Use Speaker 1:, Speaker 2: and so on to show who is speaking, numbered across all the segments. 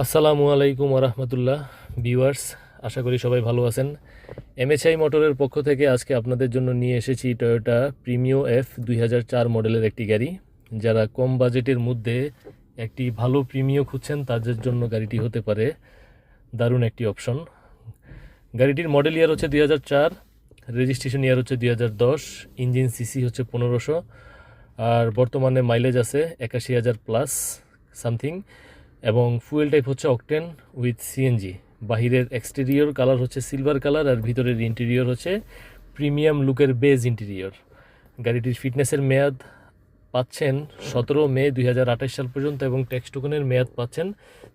Speaker 1: আসসালামু আলাইকুম ওরহমতুল্লাহ ভিউয়ার্স, আশা করি সবাই ভালো আছেন। এমএচআই মোটরের পক্ষ থেকে আজকে আপনাদের জন্য নিয়ে এসেছি টয়োটা প্রিমিও এফ 2004 মডেলের একটি গাড়ি। যারা কম বাজেটের মধ্যে একটি ভালো প্রিমিও খুঁজছেন তাদের জন্য গাড়িটি হতে পারে দারুণ একটি অপশন। গাড়িটির মডেল ইয়ার হচ্ছে 2004, রেজিস্ট্রেশন ইয়ার হচ্ছে 2010, ইঞ্জিন সিসি হচ্ছে 1500, আর বর্তমানে মাইলেজ আছে 81,000 প্লাস সামথিং, এবং ফুয়েল টাইপ হচ্ছে অকটেন উইথ সিএনজি। বাহিরের এক্সটেরিয়র কালার হচ্ছে সিলভার কালার, আর ভিতরের ইন্টেরিয়র হচ্ছে প্রিমিয়াম লুকের বেজ ইন্টেরিয়র। গাড়িটির ফিটনেসের মেয়াদ পাচ্ছেন 17 মে 2028 সাল পর্যন্ত, এবং ট্যাক্স টোকনের মেয়াদ পাচ্ছেন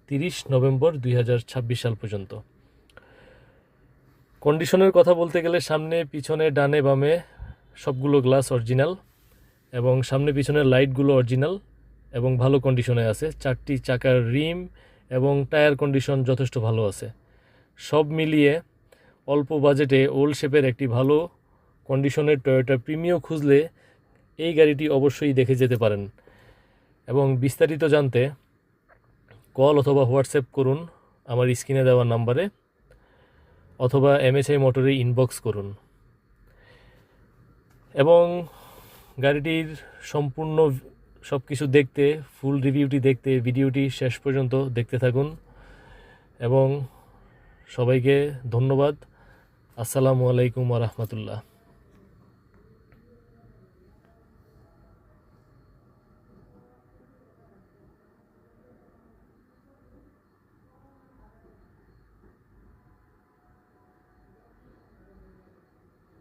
Speaker 1: 30 নভেম্বর 2026 সাল পর্যন্ত। কন্ডিশনের কথা বলতে গেলে সামনে পিছনে ডানে বামে সবগুলো গ্লাস অরিজিনাল, এবং সামনে পিছনের লাইটগুলো অরিজিনাল এবং ভালো কন্ডিশনে আছে। 4টি চাকার রিম এবং টায়ার কন্ডিশন যথেষ্ট ভালো আছে। সব মিলিয়ে অল্প বাজেটে ওল্ড শেপের একটি ভালো কন্ডিশনের টয়োটা প্রিমিও খুঁজলে এই গাড়িটি অবশ্যই দেখে যেতে পারেন। এবং বিস্তারিত জানতে কল অথবা হোয়াটসঅ্যাপ করুন আমার স্ক্রিনে দেওয়া নাম্বারে, অথবা এমএচআই মোটরে ইনবক্স করুন। এবং গাড়িটির সম্পূর্ণ সব কিছু দেখতে, ফুল রিভিউটি দেখতে ভিডিওটি শেষ পর্যন্ত দেখতে থাকুন। এবং সবাইকে ধন্যবাদ। আসসালামু আলাইকুম ওয়া রাহমাতুল্লাহ।